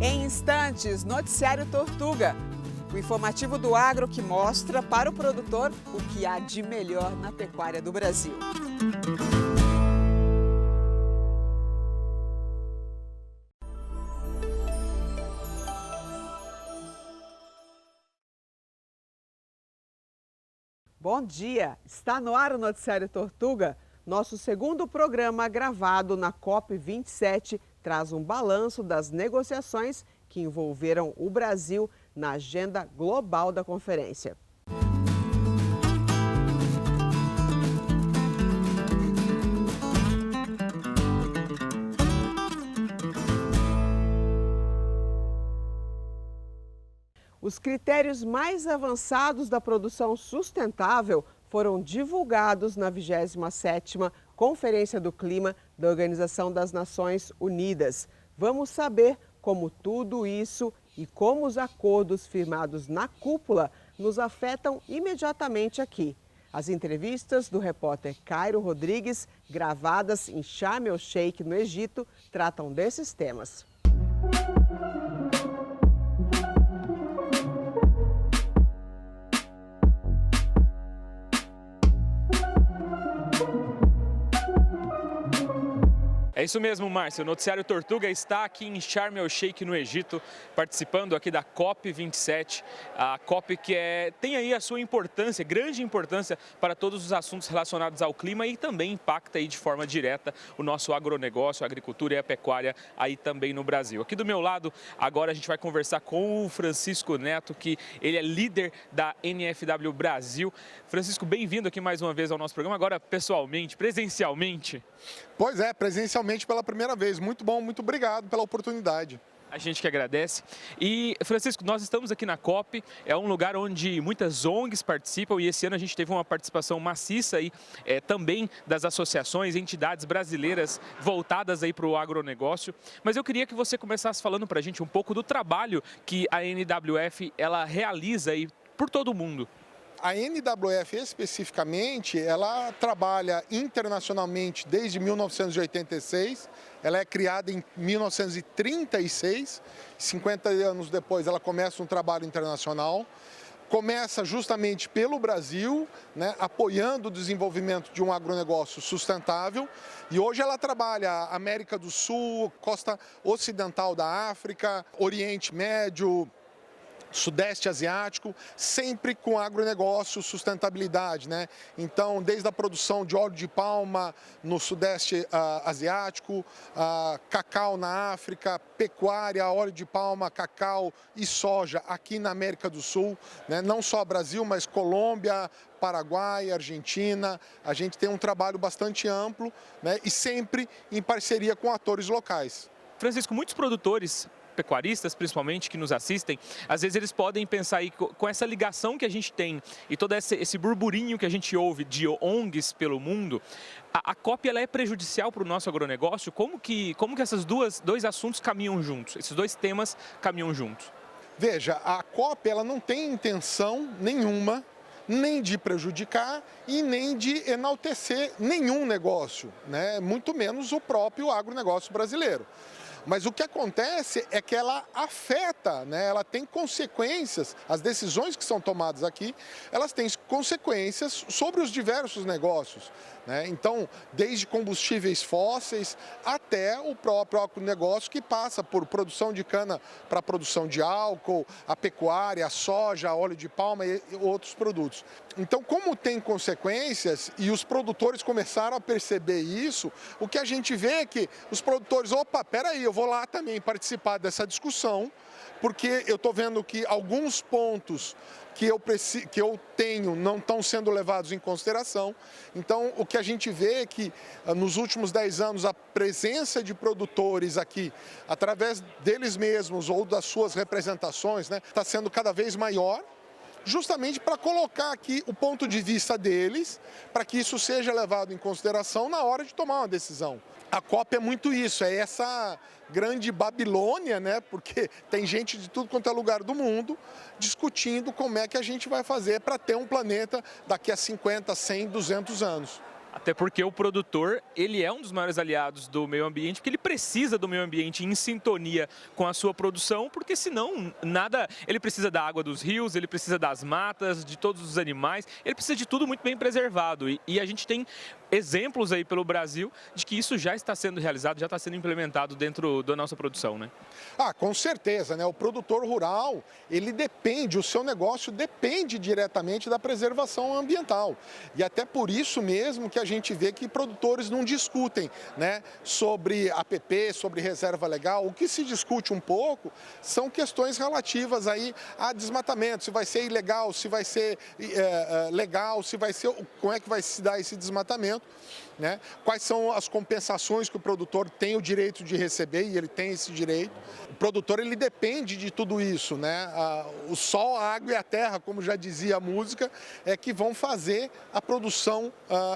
Em instantes, Noticiário Tortuga, o informativo do agro que mostra para o produtor o que há de melhor na pecuária do Brasil. Bom dia! Está no ar o Noticiário Tortuga. Nosso segundo programa gravado na COP27 traz um balanço das negociações que envolveram o Brasil na agenda global da conferência. Os critérios mais avançados da produção sustentável foram divulgados na 27ª Conferência do Clima da Organização das Nações Unidas. Vamos saber como tudo isso e como os acordos firmados na cúpula nos afetam imediatamente aqui. As entrevistas do repórter Cairo Rodrigues, gravadas em Sharm el-Sheikh, no Egito, tratam desses temas. É isso mesmo, Márcio. O Noticiário Tortuga está aqui em Sharm el-Sheikh, no Egito, participando aqui da COP27, a COP que tem aí a sua importância, grande importância para todos os assuntos relacionados ao clima e também impacta aí de forma direta o nosso agronegócio, a agricultura e a pecuária aí também no Brasil. Aqui do meu lado, agora a gente vai conversar com o Francisco Neto, que ele é líder da NFW Brasil. Francisco, bem-vindo aqui mais uma vez ao nosso programa, agora pessoalmente, presencialmente. Pois é, presencialmente pela primeira vez. Muito bom, muito obrigado pela oportunidade. A gente que agradece. E, Francisco, nós estamos aqui na COP, é um lugar onde muitas ONGs participam e esse ano a gente teve uma participação maciça aí, também das associações, entidades brasileiras voltadas aí para o agronegócio. Mas eu queria que você começasse falando para a gente um pouco do trabalho que a NWF ela realiza aí por todo o mundo. A NWF especificamente, ela trabalha internacionalmente desde 1986, ela é criada em 1936, 50 anos depois ela começa um trabalho internacional, começa justamente pelo Brasil, né, apoiando o desenvolvimento de um agronegócio sustentável e hoje ela trabalha América do Sul, costa ocidental da África, Oriente Médio, Sudeste Asiático, sempre com agronegócio, sustentabilidade, né? Então, desde a produção de óleo de palma no Sudeste Asiático, cacau na África, pecuária, óleo de palma, cacau e soja aqui na América do Sul, né? Não só Brasil, mas Colômbia, Paraguai, Argentina. A gente tem um trabalho bastante amplo, né? E sempre em parceria com atores locais. Francisco, muitos produtores pecuaristas, principalmente, que nos assistem, às vezes eles podem pensar aí com essa ligação que a gente tem e todo esse burburinho que a gente ouve de ONGs pelo mundo, a COP ela é prejudicial para o nosso agronegócio? Como que esses dois assuntos caminham juntos, esses dois temas caminham juntos? Veja, a COP ela não tem intenção nenhuma nem de prejudicar e nem de enaltecer nenhum negócio, né? Muito menos o próprio agronegócio brasileiro. Mas o que acontece é que ela afeta, né? Ela tem consequências, as decisões que são tomadas aqui, elas têm consequências sobre os diversos negócios, né? Então, desde combustíveis fósseis até o próprio agronegócio que passa por produção de cana para produção de álcool, a pecuária, a soja, óleo de palma e outros produtos. Então, como tem consequências e os produtores começaram a perceber isso, o que a gente vê é que os produtores, opa, peraí, eu vou lá também participar dessa discussão, porque eu estou vendo que alguns pontos que eu tenho não estão sendo levados em consideração. Então, o que a gente vê é que nos últimos 10 anos a presença de produtores aqui, através deles mesmos ou das suas representações, né, está sendo cada vez maior, justamente para colocar aqui o ponto de vista deles, para que isso seja levado em consideração na hora de tomar uma decisão. A COP é muito isso, é essa grande Babilônia, né? Porque tem gente de tudo quanto é lugar do mundo discutindo como é que a gente vai fazer para ter um planeta daqui a 50, 100, 200 anos. Até porque o produtor, ele é um dos maiores aliados do meio ambiente, porque ele precisa do meio ambiente em sintonia com a sua produção, porque senão nada, ele precisa da água dos rios, ele precisa das matas, de todos os animais, ele precisa de tudo muito bem preservado. E a gente tem exemplos aí pelo Brasil de que isso já está sendo realizado, já está sendo implementado dentro da nossa produção, né? Com certeza, né? O produtor rural, ele depende, o seu negócio depende diretamente da preservação ambiental. E até por isso mesmo que a gente vê que produtores não discutem, né, sobre APP, sobre reserva legal. O que se discute um pouco são questões relativas aí a desmatamento, se vai ser ilegal, se vai ser legal, se vai ser, como é que vai se dar esse desmatamento, né? Quais são as compensações que o produtor tem o direito de receber, e ele tem esse direito. O produtor, ele depende de tudo isso, né? O sol, a água e a terra, como já dizia a música, é que vão fazer a produção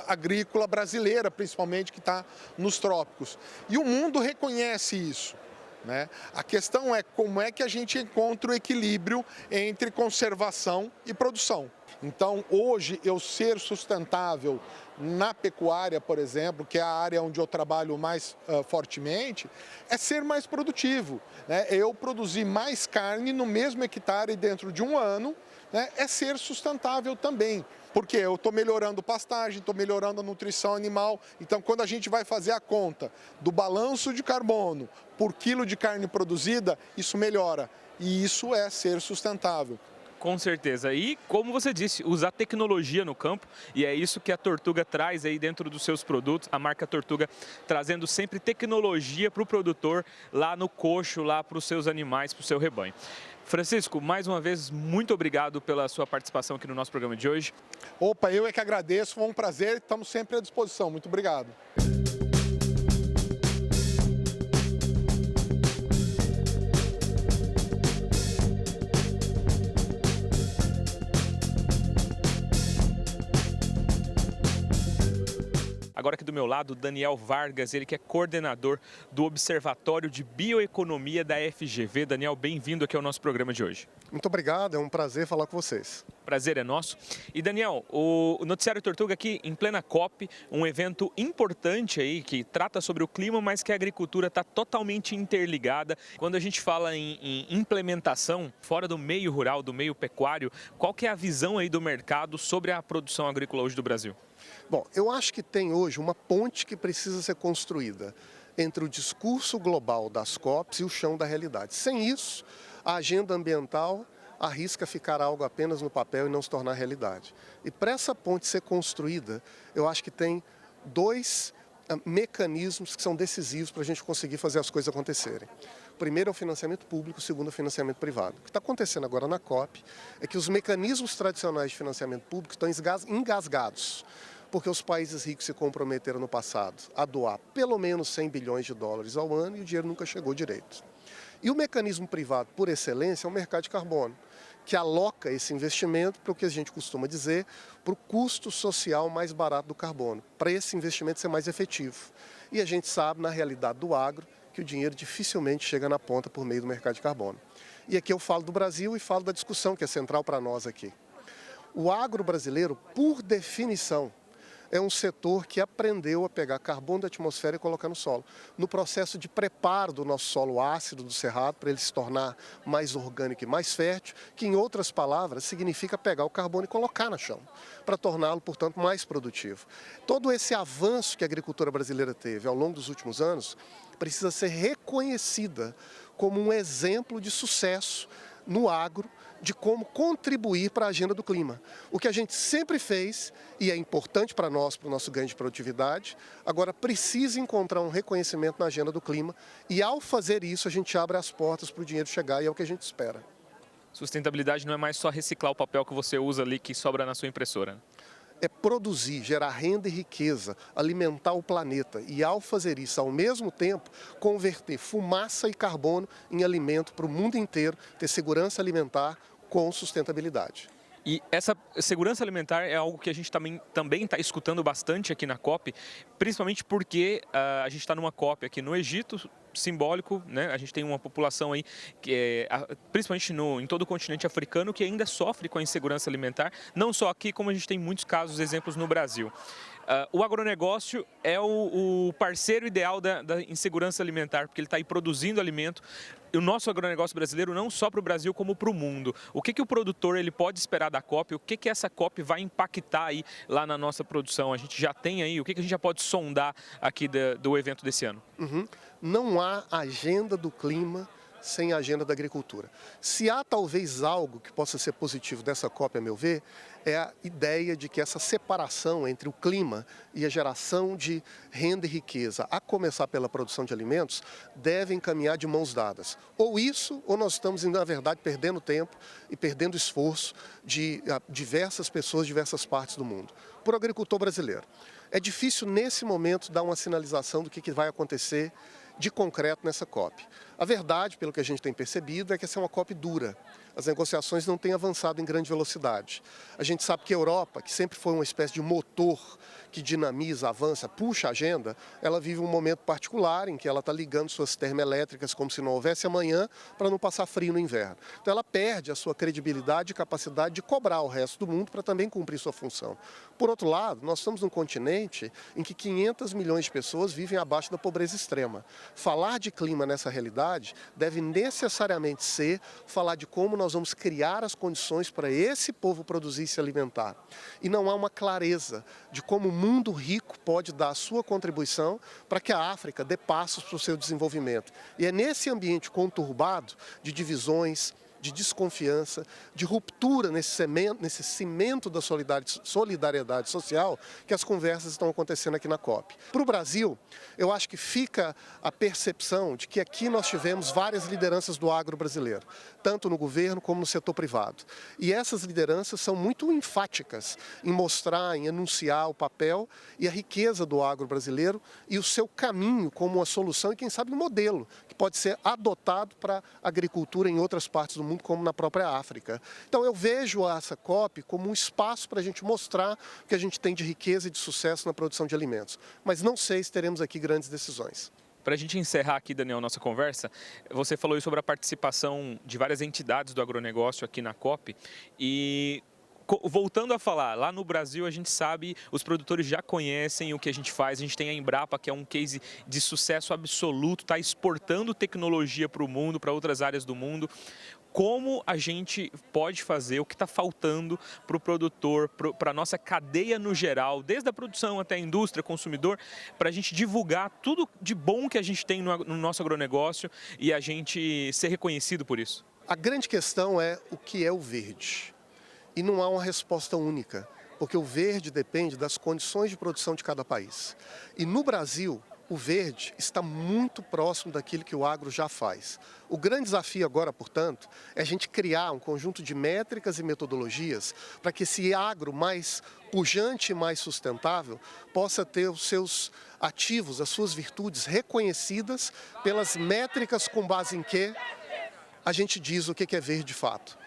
agrícola brasileira, principalmente, que está nos trópicos. E o mundo reconhece isso, né? A questão é como é que a gente encontra o equilíbrio entre conservação e produção. Então, hoje, eu ser sustentável na pecuária, por exemplo, que é a área onde eu trabalho mais fortemente, é ser mais produtivo, né? Eu produzir mais carne no mesmo hectare dentro de um ano, né? É ser sustentável também. Porque eu estou melhorando pastagem, estou melhorando a nutrição animal. Então, quando a gente vai fazer a conta do balanço de carbono por quilo de carne produzida, isso melhora. E isso é ser sustentável. Com certeza. E, como você disse, usar tecnologia no campo, e é isso que a Tortuga traz aí dentro dos seus produtos, a marca Tortuga trazendo sempre tecnologia para o produtor lá no coxo, lá para os seus animais, para o seu rebanho. Francisco, mais uma vez, muito obrigado pela sua participação aqui no nosso programa de hoje. Opa, eu é que agradeço, foi um prazer, estamos sempre à disposição. Muito obrigado. Agora aqui do meu lado, Daniel Vargas, ele que é coordenador do Observatório de Bioeconomia da FGV. Daniel, bem-vindo aqui ao nosso programa de hoje. Muito obrigado, é um prazer falar com vocês. Prazer é nosso. E Daniel, o Noticiário Tortuga aqui em plena COP, um evento importante aí que trata sobre o clima, mas que a agricultura está totalmente interligada. Quando a gente fala em implementação fora do meio rural, do meio pecuário, qual que é a visão aí do mercado sobre a produção agrícola hoje do Brasil? Bom, eu acho que tem hoje uma ponte que precisa ser construída entre o discurso global das COPs e o chão da realidade. Sem isso, a agenda ambiental arrisca ficar algo apenas no papel e não se tornar realidade. E para essa ponte ser construída, eu acho que tem dois mecanismos que são decisivos para a gente conseguir fazer as coisas acontecerem. O primeiro é o financiamento público, o segundo é o financiamento privado. O que está acontecendo agora na COP é que os mecanismos tradicionais de financiamento público estão engasgados, porque os países ricos se comprometeram no passado a doar pelo menos 100 bilhões de dólares ao ano e o dinheiro nunca chegou direito. E o mecanismo privado, por excelência, é o mercado de carbono, que aloca esse investimento para o que a gente costuma dizer, para o custo social mais barato do carbono, para esse investimento ser mais efetivo. E a gente sabe, na realidade do agro, que o dinheiro dificilmente chega na ponta por meio do mercado de carbono. E aqui eu falo do Brasil e falo da discussão que é central para nós aqui. O agro brasileiro, por definição, é um setor que aprendeu a pegar carbono da atmosfera e colocar no solo. No processo de preparo do nosso solo ácido do cerrado, para ele se tornar mais orgânico e mais fértil, que em outras palavras significa pegar o carbono e colocar no chão, para torná-lo, portanto, mais produtivo. Todo esse avanço que a agricultura brasileira teve ao longo dos últimos anos precisa ser reconhecida como um exemplo de sucesso no agro, de como contribuir para a agenda do clima. O que a gente sempre fez, e é importante para nós, para o nosso ganho de produtividade, agora precisa encontrar um reconhecimento na agenda do clima, e ao fazer isso a gente abre as portas para o dinheiro chegar, e é o que a gente espera. Sustentabilidade não é mais só reciclar o papel que você usa ali, que sobra na sua impressora. É produzir, gerar renda e riqueza, alimentar o planeta e, ao fazer isso, ao mesmo tempo, converter fumaça e carbono em alimento para o mundo inteiro, ter segurança alimentar com sustentabilidade. E essa segurança alimentar é algo que a gente também está escutando bastante aqui na COP, principalmente porque a gente está numa COP aqui no Egito, simbólico, né? A gente tem uma população aí, que principalmente em todo o continente africano, que ainda sofre com a insegurança alimentar, não só aqui, como a gente tem muitos casos, exemplos no Brasil. O agronegócio é o parceiro ideal da insegurança alimentar, porque ele está aí produzindo alimento. O nosso agronegócio brasileiro, não só para o Brasil, como para o mundo. O que o produtor ele pode esperar da COP? O que essa COP vai impactar aí lá na nossa produção? A gente já tem aí, o que a gente já pode sondar aqui do evento desse ano? Não há agenda do clima sem a agenda da agricultura. Se há talvez algo que possa ser positivo dessa COP, a meu ver, é a ideia de que essa separação entre o clima e a geração de renda e riqueza, a começar pela produção de alimentos, devem caminhar de mãos dadas. Ou isso, ou nós estamos, na verdade, perdendo tempo e perdendo esforço de diversas pessoas, diversas partes do mundo. Por agricultor brasileiro, é difícil, nesse momento, dar uma sinalização do que vai acontecer de concreto nessa COP. A verdade, pelo que a gente tem percebido, é que essa é uma COP dura. As negociações não têm avançado em grande velocidade. A gente sabe que a Europa, que sempre foi uma espécie de motor que dinamiza, avança, puxa a agenda, ela vive um momento particular em que ela está ligando suas termoelétricas como se não houvesse amanhã para não passar frio no inverno. Então ela perde a sua credibilidade e capacidade de cobrar o resto do mundo para também cumprir sua função. Por outro lado, nós estamos num continente em que 500 milhões de pessoas vivem abaixo da pobreza extrema. Falar de clima nessa realidade deve necessariamente ser falar de como nós vamos criar as condições para esse povo produzir e se alimentar. E não há uma clareza de como o mundo rico pode dar a sua contribuição para que a África dê passos para o seu desenvolvimento. E é nesse ambiente conturbado de divisões, de desconfiança, de ruptura nesse cimento da solidariedade social que as conversas estão acontecendo aqui na COP. Para o Brasil, eu acho que fica a percepção de que aqui nós tivemos várias lideranças do agro brasileiro, tanto no governo como no setor privado. E essas lideranças são muito enfáticas em mostrar, em anunciar o papel e a riqueza do agro brasileiro e o seu caminho como uma solução e, quem sabe, um modelo que pode ser adotado para a agricultura em outras partes do mundo, como na própria África. Então eu vejo essa COP como um espaço para a gente mostrar o que a gente tem de riqueza e de sucesso na produção de alimentos. Mas não sei se teremos aqui grandes decisões. Para a gente encerrar aqui, Daniel, nossa conversa, você falou aí sobre a participação de várias entidades do agronegócio aqui na COP e... Voltando a falar, lá no Brasil a gente sabe, os produtores já conhecem o que a gente faz, a gente tem a Embrapa, que é um case de sucesso absoluto, está exportando tecnologia para o mundo, para outras áreas do mundo. Como a gente pode fazer, o que está faltando para o produtor, para a nossa cadeia no geral, desde a produção até a indústria, consumidor, para a gente divulgar tudo de bom que a gente tem no nosso agronegócio e a gente ser reconhecido por isso? A grande questão é o que é o verde. E não há uma resposta única, porque o verde depende das condições de produção de cada país. E no Brasil, o verde está muito próximo daquilo que o agro já faz. O grande desafio agora, portanto, é a gente criar um conjunto de métricas e metodologias para que esse agro mais pujante e mais sustentável possa ter os seus ativos, as suas virtudes reconhecidas pelas métricas com base em que a gente diz o que é verde de fato.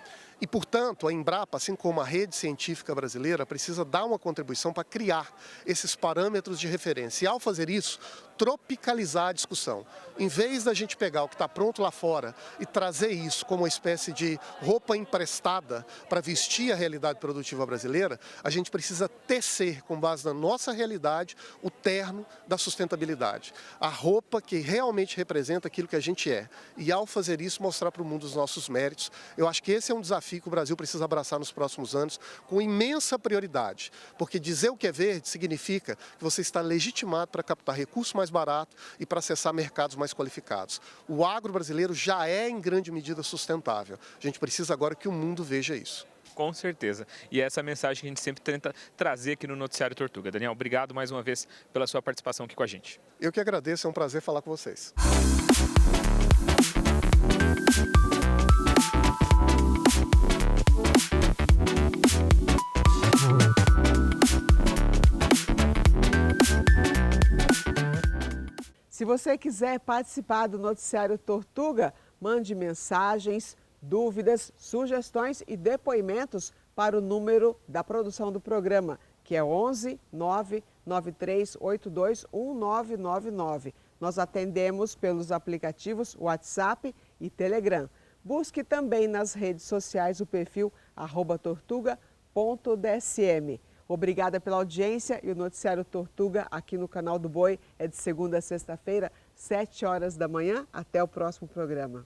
E, portanto, a Embrapa, assim como a rede científica brasileira, precisa dar uma contribuição para criar esses parâmetros de referência. E, ao fazer isso, tropicalizar a discussão. Em vez da gente pegar o que está pronto lá fora e trazer isso como uma espécie de roupa emprestada para vestir a realidade produtiva brasileira, a gente precisa tecer, com base na nossa realidade, o terno da sustentabilidade. A roupa que realmente representa aquilo que a gente é. E, ao fazer isso, mostrar para o mundo os nossos méritos. Eu acho que esse é um desafio que o Brasil precisa abraçar nos próximos anos com imensa prioridade, porque dizer o que é verde significa que você está legitimado para captar recurso mais barato e para acessar mercados mais qualificados. O agro brasileiro já é em grande medida sustentável. A gente precisa agora que o mundo veja isso. Com certeza. E essa é a mensagem que a gente sempre tenta trazer aqui no Noticiário Tortuga. Daniel, obrigado mais uma vez pela sua participação aqui com a gente. Eu que agradeço, é um prazer falar com vocês. Se você quiser participar do Noticiário Tortuga, mande mensagens, dúvidas, sugestões e depoimentos para o número da produção do programa, que é 11 99382 1999. Nós atendemos pelos aplicativos WhatsApp e Telegram. Busque também nas redes sociais o perfil @tortuga.dsm. Obrigada pela audiência e o Noticiário Tortuga aqui no canal do Boi é de segunda a sexta-feira, 7 horas da manhã. Até o próximo programa.